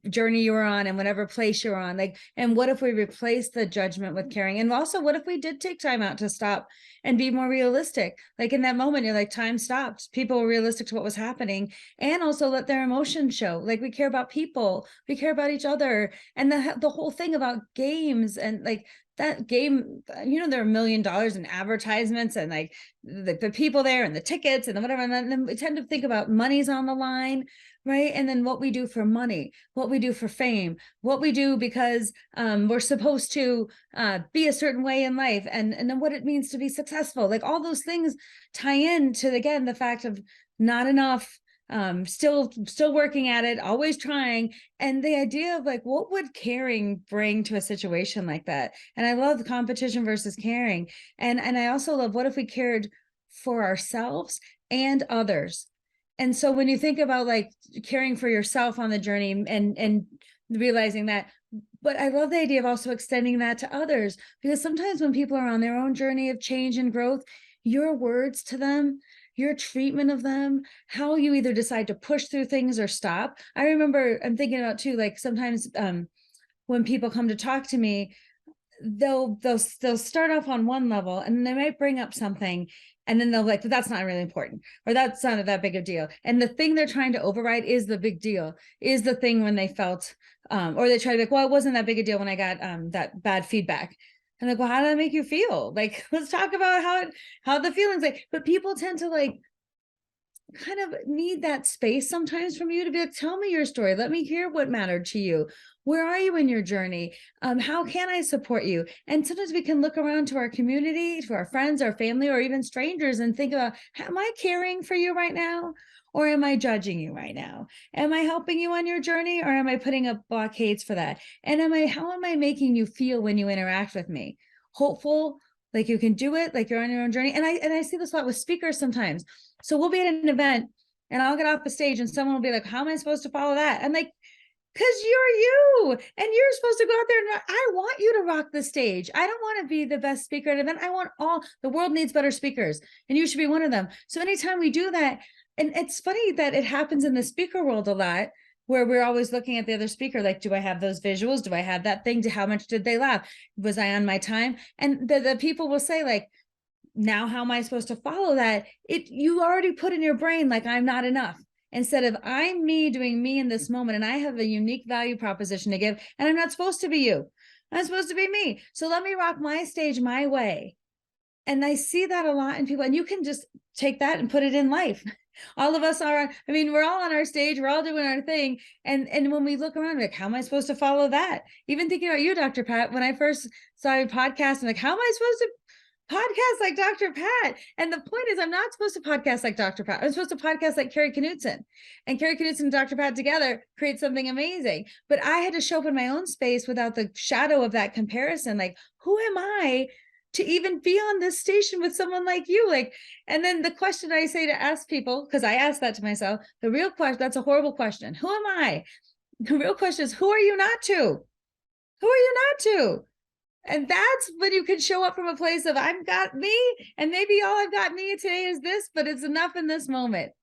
journey you're on and whatever place you're on? Like, and what if we replace the judgment with caring? And also, what if we did take time out to stop and be more realistic? Like in that moment, you're like, time stopped. People were realistic to what was happening, and also let their emotions show. Like, we care about people, we care about each other. And the whole thing about games and like that game, you know, there are $1 million in advertisements and like the people there and the tickets and whatever. And then we tend to think about money's on the line, right? And then what we do for money, what we do for fame, what we do because we're supposed to be a certain way in life, and then what it means to be successful. Like all those things tie into, again, the fact of not enough, still working at it, always trying. And the idea of like, what would caring bring to a situation like that? And I love the competition versus caring. And I also love, what if we cared for ourselves and others? And so when you think about like caring for yourself on the journey and realizing that, but I love the idea of also extending that to others, because sometimes when people are on their own journey of change and growth, your words to them, your treatment of them, how you either decide to push through things or stop. I remember, I'm thinking about too, like sometimes when people come to talk to me, they'll start off on one level and they might bring up something, and then they'll like, but that's not really important, or that's not that big of a deal. And the thing they're trying to override is the big deal, is the thing when they felt, or they try to be like, well, it wasn't that big a deal when I got that bad feedback. And like, well, how did that make you feel? Like, let's talk about how the feelings like, but people tend to like kind of need that space sometimes from you to be like, tell me your story. Let me hear what mattered to you. Where are you in your journey? How can I support you? And sometimes we can look around to our community, to our friends, our family, or even strangers and think about, am I caring for you right now? Or am I judging you right now? Am I helping you on your journey, or am I putting up blockades for that? And how am I making you feel when you interact with me? Hopeful, like you can do it, like you're on your own journey. And I see this a lot with speakers sometimes. So we'll be at an event and I'll get off the stage and someone will be like, how am I supposed to follow that? I'm like, because you're you and you're supposed to go out there and rock. I want you to rock the stage. I don't want to be the best speaker at an event. I want the world needs better speakers, and you should be one of them. So anytime we do that, and it's funny that it happens in the speaker world a lot, where we're always looking at the other speaker, like, do I have those visuals? Do I have that thing? How much did they laugh? Was I on my time? And the people will say, like, now how am I supposed to follow that? You already put in your brain, like, I'm not enough, instead of I'm me doing me in this moment. And I have a unique value proposition to give. And I'm not supposed to be you. I'm supposed to be me. So let me rock my stage my way. And I see that a lot in people. And you can just take that and put it in life. All of us are, I mean, we're all on our stage, we're all doing our thing. And when we look around, like, how am I supposed to follow that? Even thinking about you, Dr. Pat, when I first saw your podcast, I'm like, how am I supposed to podcast like Dr. Pat? And the point is, I'm not supposed to podcast like Dr. Pat. I'm supposed to podcast like Kari Knutson. And Kari Knutson and Dr. Pat together create something amazing. But I had to show up in my own space without the shadow of that comparison. Like, who am I to even be on this station with someone like you? Like, and then the question I say to ask people, because I ask that to myself, the real question, that's a horrible question. Who am I? The real question is, who are you not to? Who are you not to? And that's when you can show up from a place of, I've got me, and maybe all I've got me today is this, but it's enough in this moment.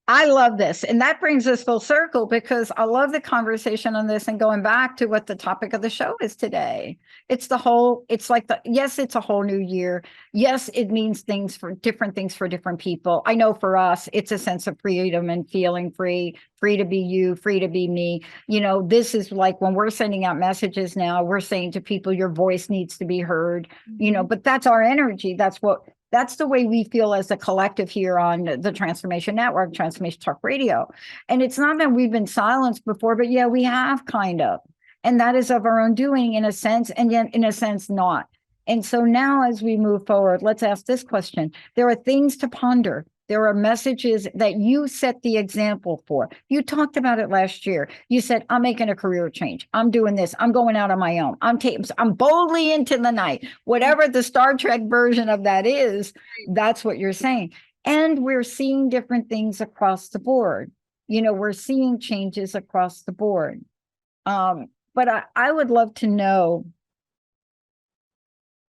I love this. And that brings us full circle, because I love the conversation on this, and going back to what the topic of the show is today. It's like yes, it's a whole new year. Yes, it means different things for different people. I know for us, it's a sense of freedom and feeling free to be you, free to be me. This is like when we're sending out messages now, we're saying to people, your voice needs to be heard, but that's our energy. That's the way we feel as a collective here on the Transformation Network, Transformation Talk Radio. And it's not that we've been silenced before, but yeah, we have kind of. And that is of our own doing in a sense, and yet in a sense not. And so now as we move forward, let's ask this question. There are things to ponder. There are messages that you set the example for. You talked about it last year. You said, I'm making a career change. I'm doing this. I'm going out on my own. I'm boldly into the night. Whatever the Star Trek version of that is, that's what you're saying. And we're seeing different things across the board. We're seeing changes across the board. But I would love to know,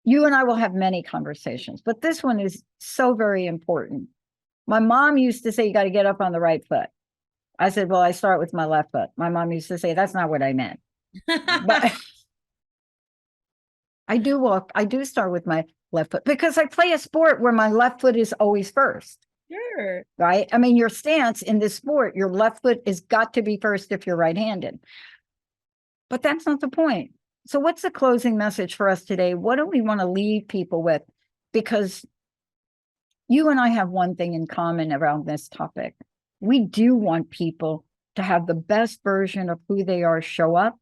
you and I will have many conversations, but this one is so very important. My mom used to say, you got to get up on the right foot. I said, well, I start with my left foot. My mom used to say, that's not what I meant. But I do start with my left foot, because I play a sport where my left foot is always first. Sure. Right? I mean, your stance in this sport, your left foot has got to be first if you're right-handed. But that's not the point. So what's the closing message for us today? What do we want to leave people with? Because you and I have one thing in common around this topic. We do want people to have the best version of who they are show up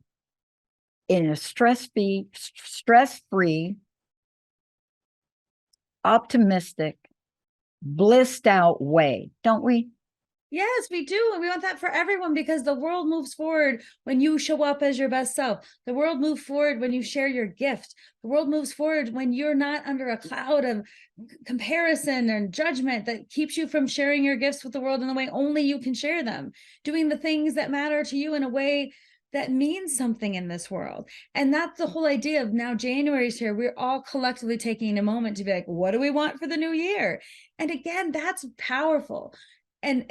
in a stress-free, optimistic, blissed out way, don't we? Yes, we do. And we want that for everyone, because the world moves forward when you show up as your best self. The world moves forward when you share your gift. The world moves forward when you're not under a cloud of comparison and judgment that keeps you from sharing your gifts with the world in the way only you can share them, doing the things that matter to you in a way that means something in this world. And that's the whole idea of now January's here. We're all collectively taking a moment to be like, what do we want for the new year? And again, that's powerful. And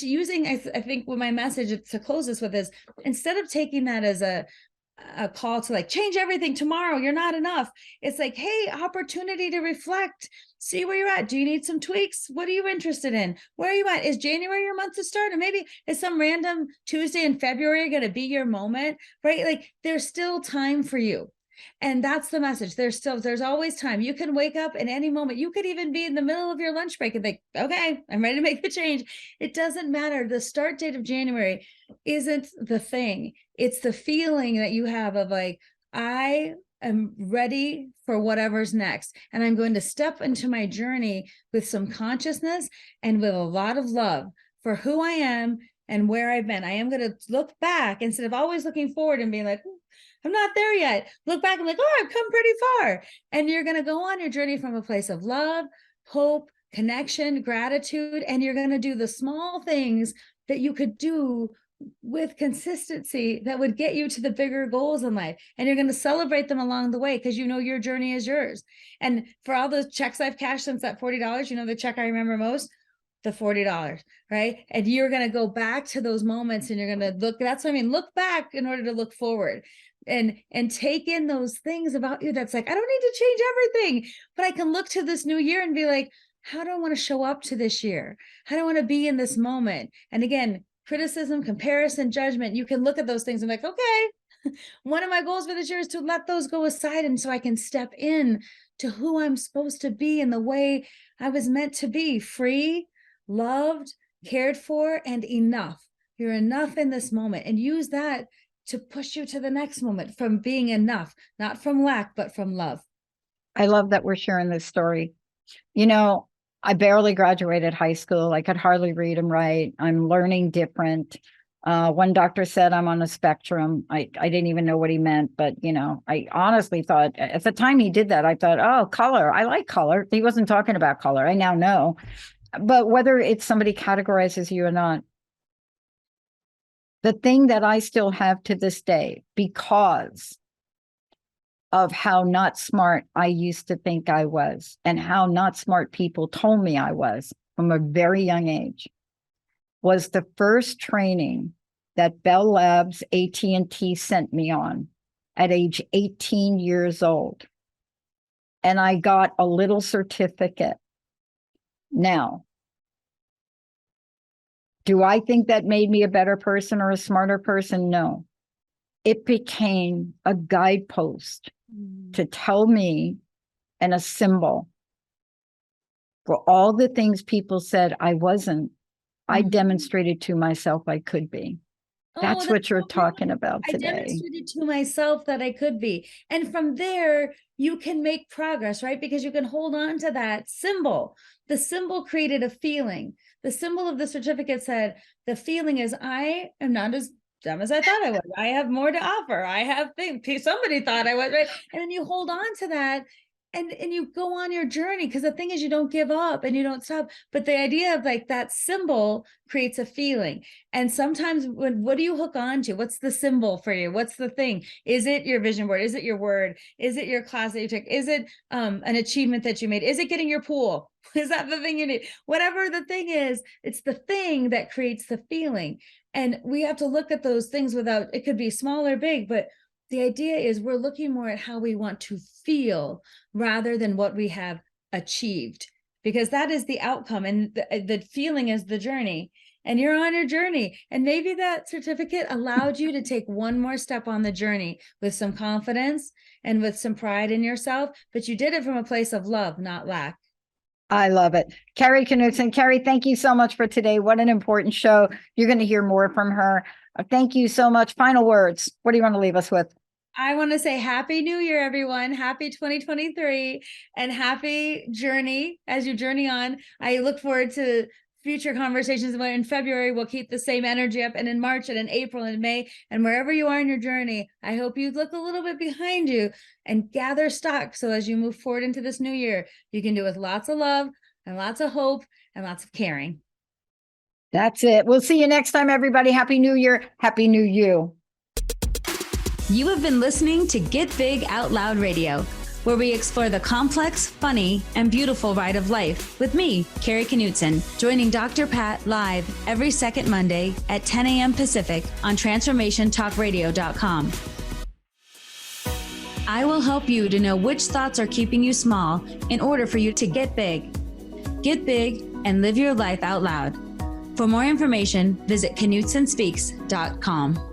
using, I think what my message to close this with is, instead of taking that as a call to like change everything tomorrow, you're not enough. It's like, hey, opportunity to reflect, see where you're at. Do you need some tweaks? What are you interested in? Where are you at? Is January your month to start? Or maybe is some random Tuesday in February going to be your moment, right? Like, there's still time for you. And that's the message. There's always time. You can wake up in any moment. You could even be in the middle of your lunch break and think, okay, I'm ready to make the change. It doesn't matter. The start date of January isn't the thing. It's the feeling that you have of like, I am ready for whatever's next. And I'm going to step into my journey with some consciousness and with a lot of love for who I am and where I've been. I am going to look back instead of always looking forward and being like, I'm not there yet. Look back and like, oh, I've come pretty far. And you're going to go on your journey from a place of love, hope, connection, gratitude. And you're going to do the small things that you could do with consistency that would get you to the bigger goals in life. And you're going to celebrate them along the way because you know your journey is yours. And for all the checks I've cashed since that $40, you know, the check I remember most, the $40, right? And you're going to go back to those moments and you're going to look, that's what I mean, look back in order to look forward and take in those things about you. That's like, I don't need to change everything, but I can look to this new year and be like, how do I want to show up to this year? How do I want to be in this moment? And again, criticism, comparison, judgment, you can look at those things and be like, okay, one of my goals for this year is to let those go aside. And so I can step in to who I'm supposed to be in the way I was meant to be, free, loved, cared for, and enough. You're enough in this moment, and use that to push you to the next moment from being enough, not from lack, but from love. I love that we're sharing this story. You know, I barely graduated high school. I could hardly read and write. I'm learning different. One doctor said I'm on a spectrum. I didn't even know what he meant, but you know, I honestly thought at the time he did that, I thought, oh, color. I like color. He wasn't talking about color. I now know. But whether it's somebody categorizes you or not, the thing that I still have to this day, because of how not smart I used to think I was and how not smart people told me I was from a very young age, was the first training that Bell Labs AT&T sent me on at age 18 years old. And I got a little certificate. Now, do I think that made me a better person or a smarter person? No. It became a guidepost to tell me and a symbol for all the things people said I wasn't. I demonstrated to myself I could be. That's what you're talking about today. I demonstrated to myself that I could be. And from there, you can make progress, right? Because you can hold on to that symbol. The symbol created a feeling. The symbol of the certificate said, the feeling is I am not as dumb as I thought I was. I have more to offer. I have things. Somebody thought I was, right? And then you hold on to that and you go on your journey, because the thing is, you don't give up and you don't stop. But the idea of like that symbol creates a feeling. And sometimes what do you hook on to? What's the symbol for you? What's the thing? Is it your vision board? Is it your word? Is it your class that you took? Is it an achievement that you made? Is it getting your pool? Is that the thing you need? Whatever the thing is, it's the thing that creates the feeling. And we have to look at those things without, it could be small or big, but the idea is we're looking more at how we want to feel rather than what we have achieved, because that is the outcome. And the feeling is the journey, and you're on your journey. And maybe that certificate allowed you to take one more step on the journey with some confidence and with some pride in yourself, but you did it from a place of love, not lack. I love it. Kari Knutson. Kari, thank you so much for today. What an important show. You're going to hear more from her. Thank you so much. Final words. What do you want to leave us with? I want to say Happy New Year, everyone. Happy 2023 and happy journey as you journey on. I look forward to future conversations. In February, we'll keep the same energy up, and in March and in April and May, and wherever you are in your journey, I hope you look a little bit behind you and gather stock. So as you move forward into this new year, you can do it with lots of love and lots of hope and lots of caring. That's it. We'll see you next time, everybody. Happy New Year. Happy New You. You have been listening to Get Big Out Loud Radio, where we explore the complex, funny, and beautiful ride of life with me, Kari Knutson, joining Dr. Pat live every second Monday at 10 a.m. Pacific on TransformationTalkRadio.com. I will help you to know which thoughts are keeping you small in order for you to get big. Get big and live your life out loud. For more information, visit KnutsonSpeaks.com.